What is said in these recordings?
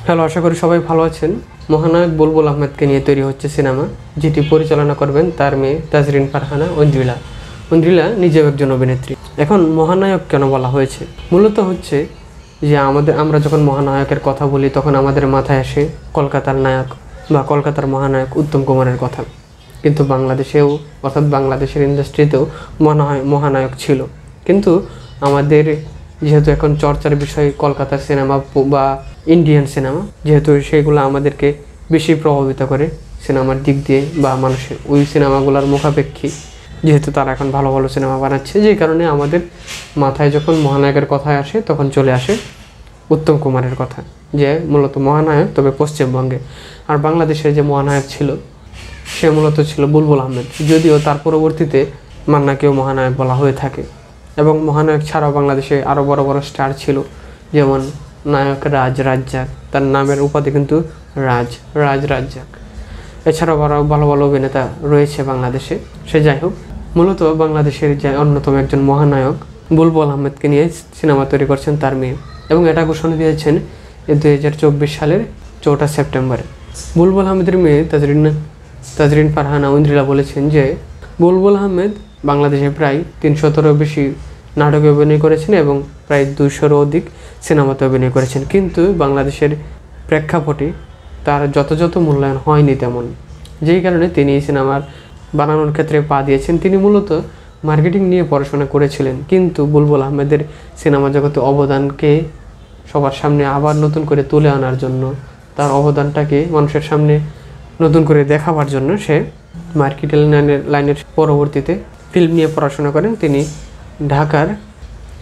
Hello, আশা করি সবাই ভালো আছেন। মহানায়ক বুলবুল আহমেদকে নিয়ে তৈরি হচ্ছে সিনেমা, যেটি পরিচালনা করবেন তার মেয়ে তাজরিন ফারহানা ঐন্দ্রিলা। ঐন্দ্রিলা নিজেও একজন অভিনেত্রী। এখন মহানায়ক কেন বলা হয়েছে? মূলত হচ্ছে যে আমরা যখন মহানায়কের কথা বলি তখন আমাদের মাথায় আসে কলকাতার নায়ক বা কলকাতার মহানায়ক উত্তম কুমারের কথা। কিন্তু বাংলাদেশেও অর্থাৎ বাংলাদেশের ইন্ডাস্ট্রিতেও মহানায়ক ছিল। কিন্তু আমাদের যেহেতু এখন চর্চার বিষয় কলকাতার সিনেমা বা ইন্ডিয়ান সিনেমা, যেহেতু সেগুলো আমাদেরকে বেশি প্রভাবিত করে সিনেমার দিক দিয়ে বা মানুষের ওই সিনেমাগুলোর মুখাপেক্ষী, যেহেতু তারা এখন ভালো ভালো সিনেমা বানাচ্ছে, যে কারণে আমাদের মাথায় যখন মহানায়কের কথা আসে তখন চলে আসে উত্তম কুমারের কথা, যে মূলত মহানায়ক তবে পশ্চিমবঙ্গে। আর বাংলাদেশের যে মহানায়ক ছিল সে মূলত ছিল বুলবুল আহমেদ, যদিও তার পরবর্তীতে মান্নাকেও মহানায়ক বলা হয়ে থাকে। এবং মহানায়ক ছাড়াও বাংলাদেশে আরও বড় বড় স্টার ছিল, যেমন নায়ক রাজ্জাক, তার নামের উপাধি কিন্তু রাজ্জাক। এছাড়াও ভালো ভালো অভিনেতা রয়েছে বাংলাদেশে। সে যাই হোক, মূলত বাংলাদেশের যে অন্যতম একজন মহানায়ক বুলবুল আহমেদকে নিয়ে সিনেমা তৈরি করছেন তার মেয়ে, এবং এটা ঘোষণা দিয়েছেন 2024 সালের 4 সেপ্টেম্বরে। বুলবুল আহমেদের মেয়ে তাজরিন ফারহানা ঐন্দ্রিলা বলেছেন যে বুলবুল আহমেদ বাংলাদেশে প্রায় 300-র বেশি নাটকে অভিনয় করেছেন এবং প্রায় 200-র অধিক সিনেমাতে অভিনয় করেছেন, কিন্তু বাংলাদেশের প্রেক্ষাপটে তার যথাযথ মূল্যায়ন হয়নি তেমন, যেই কারণে তিনি এই সিনেমার বানানোর ক্ষেত্রে পা দিয়েছেন। তিনি মূলত মার্কেটিং নিয়ে পড়াশোনা করেছিলেন, কিন্তু বুলবুল আহমেদের সিনেমা জগতে অবদানকে সবার সামনে আবার নতুন করে তুলে আনার জন্য, তার অবদানটাকে মানুষের সামনে নতুন করে দেখাবার জন্য সে মার্কেটিং লাইনের পরবর্তীতে ফিল্ম নিয়ে পড়াশোনা করেন। তিনি ঢাকার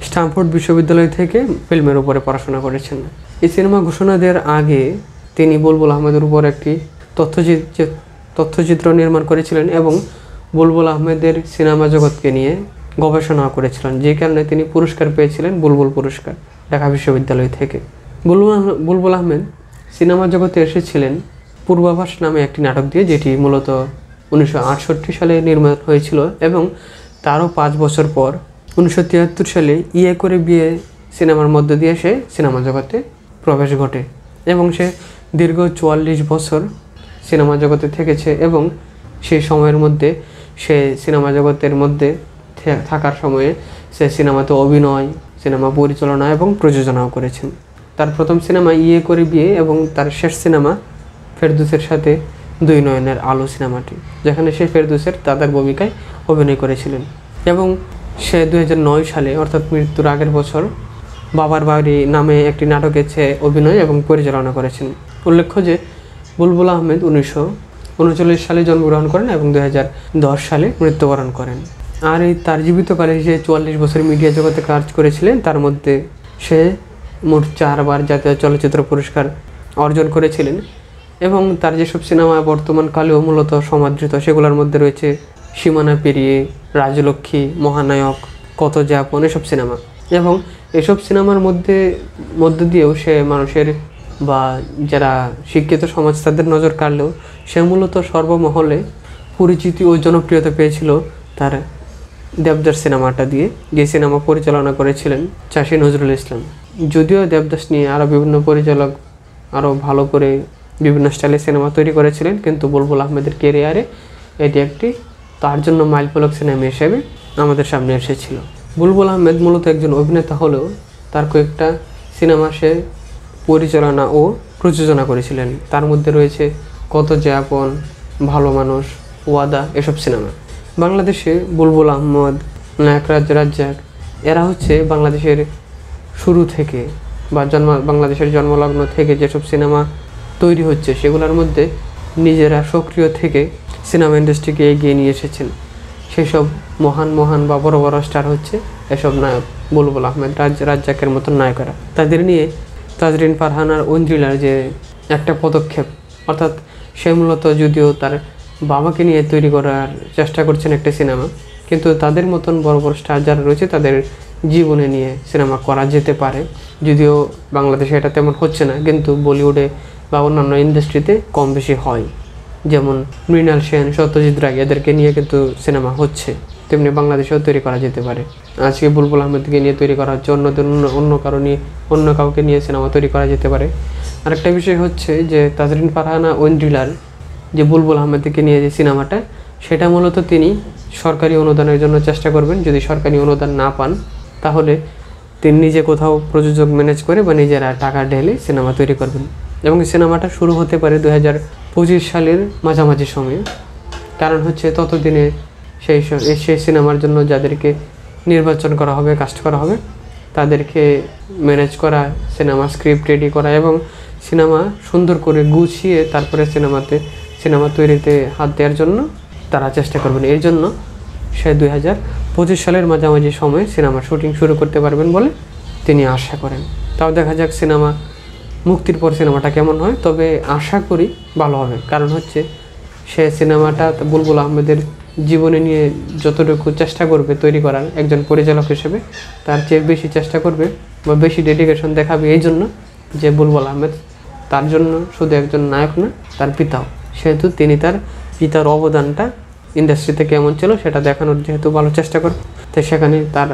স্ট্যামফোর্ড বিশ্ববিদ্যালয় থেকে ফিল্মের উপরে পড়াশোনা করেছেন। এই সিনেমা ঘোষণা দেওয়ার আগে তিনি বুলবুল আহমেদের উপর একটি তথ্যচিত্র নির্মাণ করেছিলেন এবং বুলবুল আহমেদের সিনেমা জগৎকে নিয়ে গবেষণা করেছিলেন, যে কারণে তিনি পুরস্কার পেয়েছিলেন, বুলবুল পুরস্কার, ঢাকা বিশ্ববিদ্যালয় থেকে। বুলবুল আহমেদ সিনেমা জগতে এসেছিলেন পূর্বাভাস নামে একটি নাটক দিয়ে, যেটি মূলত 1968 সালে নির্মাণ হয়েছিল, এবং তারও 5 বছর পর 1973 সালে ইয়ে করে বিয়ে সিনেমার মধ্য দিয়ে সে সিনেমা জগতে প্রবেশ ঘটে এবং সে দীর্ঘ 44 বছর সিনেমা জগতে থেকেছে। এবং সেই সময়ের মধ্যে সে সিনেমা জগতের মধ্যে থাকার সময়ে সে সিনেমাতে অভিনয়, সিনেমা পরিচালনা এবং প্রযোজনাও করেছেন। তার প্রথম সিনেমা ইয়ে করে বিয়ে এবং তার শেষ সিনেমা ফেরদৌসের সাথে 2 নয়নের আলো সিনেমাটি, যেখানে সে ফেরদৌসের দাদার ভূমিকায় অভিনয় করেছিলেন। এবং সে 2009 সালে অর্থাৎ মৃত্যুর আগের বছর বাবার বাড়ি নামে একটি নাটকে সে অভিনয় এবং পরিচালনা করেছেন। উল্লেখ্য যে বুলবুল আহমেদ 1939 সালে জন্মগ্রহণ করেন এবং 2010 সালে মৃত্যুবরণ করেন। আর এই তার জীবিতকালে যে 44 বছর মিডিয়া জগতে কাজ করেছিলেন, তার মধ্যে সে মোট 4 বার জাতীয় চলচ্চিত্র পুরস্কার অর্জন করেছিলেন। এবং তার যেসব সিনেমা বর্তমানকালেও মূলত সমাদৃত, সেগুলোর মধ্যে রয়েছে সীমানা পেরিয়ে, রাজলক্ষ্মী, মহানায়ক, কত যে আপন, এসব সিনেমা। এবং এসব সিনেমার মধ্য দিয়েও সে মানুষের বা যারা শিক্ষিত সমাজ তাদের নজর কাড়লেও সে মূলত সর্বমহলে পরিচিতি ও জনপ্রিয়তা পেয়েছিল তার দেবদাস সিনেমাটা দিয়ে, যে সিনেমা পরিচালনা করেছিলেন চাষী নজরুল ইসলাম। যদিও দেবদাস নিয়ে আরও বিভিন্ন পরিচালক আরও ভালো করে বিভিন্ন স্টাইলে সিনেমা তৈরি করেছিলেন, কিন্তু বুলবুল আহমেদের কেরিয়ারে এটি একটি তার জন্য মাইলফলক সিনেমা হিসেবে আমাদের সামনে এসেছিল। বুলবুল আহমেদ মূলত একজন অভিনেতা হলেও তার কয়েকটা সিনেমা সে পরিচালনা ও প্রযোজনা করেছিলেন। তার মধ্যে রয়েছে কত যে আপন, ভালো মানুষ, ওয়াদা, এসব সিনেমা। বাংলাদেশে বুলবুল আহমেদ, নায়ক রাজ্জাক, এরা হচ্ছে বাংলাদেশের শুরু থেকে বা বাংলাদেশের জন্মলগ্ন থেকে যেসব সিনেমা তৈরি হচ্ছে সেগুলোর মধ্যে নিজেরা সক্রিয় থেকে সিনেমা ইন্ডাস্ট্রিকে এগিয়ে নিয়ে এসেছেন। সেসব মহান বা বড় বড় স্টার হচ্ছে এসব নায়ক, বুলবুল আহমেদ, রাজ্জাকের মতন নায়করা। তাদের নিয়ে তাজরিন ফারহানার ঐন্দ্রিলার যে একটা পদক্ষেপ, অর্থাৎ সে মূলত যদিও তার বাবাকে নিয়ে তৈরি করার চেষ্টা করছেন একটা সিনেমা, কিন্তু তাদের মতন বড় বড় স্টার যারা রয়েছে তাদের জীবনে নিয়ে সিনেমা করা যেতে পারে। যদিও বাংলাদেশে এটা তেমন হচ্ছে না, কিন্তু বলিউডে বা অন্যান্য ইন্ডাস্ট্রিতে কম বেশি হয়। যেমন মৃণাল সেন, সত্যজিৎ রায়, এদেরকে নিয়ে কিন্তু সিনেমা হচ্ছে, তেমনি বাংলাদেশেও তৈরি করা যেতে পারে। আজকে বুলবুল আহমেদকে নিয়ে তৈরি করা হচ্ছে, অন্য কাউকে নিয়ে সিনেমা তৈরি করা যেতে পারে। আরেকটা বিষয় হচ্ছে যে তাজরিন ফারহানা ঐন্দ্রিলার যে বুলবুল আহমেদকে নিয়ে যে সিনেমাটা, সেটা মূলত তিনি সরকারি অনুদানের জন্য চেষ্টা করবেন। যদি সরকারি অনুদান না পান তাহলে তিনি নিজে কোথাও প্রযোজক ম্যানেজ করে বা নিজেরা টাকা ঢেলে সিনেমা তৈরি করবেন। এবং সিনেমাটা শুরু হতে পারে 2025 সালের মাঝামাঝি সময়ে। কারণ হচ্ছে ততদিনে সেই সিনেমার জন্য যাদেরকে নির্বাচন করা হবে, কাস্ট করা হবে, তাদেরকে ম্যানেজ করা, সিনেমা স্ক্রিপ্ট রেডি করা এবং সিনেমা সুন্দর করে গুছিয়ে তারপরে সিনেমা তৈরিতে হাত দেওয়ার জন্য তারা চেষ্টা করবেন। এর জন্য সে 2025 সালের মাঝামাঝি সময়ে সিনেমা শুটিং শুরু করতে পারবেন বলে তিনি আশা করেন। তাও দেখা যাক সিনেমা মুক্তির পর সিনেমাটা কেমন হয়, তবে আশা করি ভালো হবে। কারণ হচ্ছে সে সিনেমাটা বুলবুল আহমেদের জীবনে নিয়ে যতটুকু চেষ্টা করবে তৈরি করার একজন পরিচালক হিসেবে, তার চেয়ে বেশি চেষ্টা করবে বা বেশি ডেডিকেশন দেখাবে এই জন্য যে বুলবুল আহমেদ তার জন্য শুধু একজন নায়ক না, তার পিতাও। সেহেতু তিনি তার পিতার অবদানটা ইন্ডাস্ট্রিতে কেমন ছিল সেটা দেখানোর যেহেতু ভালো চেষ্টা করবে, তাই সেখানে তার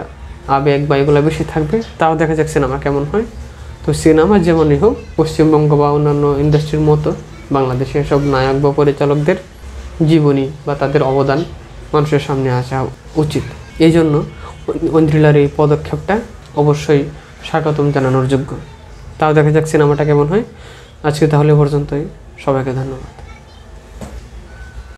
আবেগ বা এগুলো বেশি থাকবে। তাও দেখা যাক সিনেমা কেমন হয়। তো সিনেমা যেমনই হোক, পশ্চিমবঙ্গ বা অন্যান্য ইন্ডাস্ট্রির মতো বাংলাদেশের সব নায়ক বা পরিচালকদের জীবনী বা তাদের অবদান মানুষের সামনে আসা উচিত। এই জন্য ঐন্দ্রিলার এই পদক্ষেপটা অবশ্যই স্বাগতম জানানোর যোগ্য। তাও দেখা যাক সিনেমাটা কেমন হয়। আজকে তাহলে পর্যন্তই, সবাইকে ধন্যবাদ।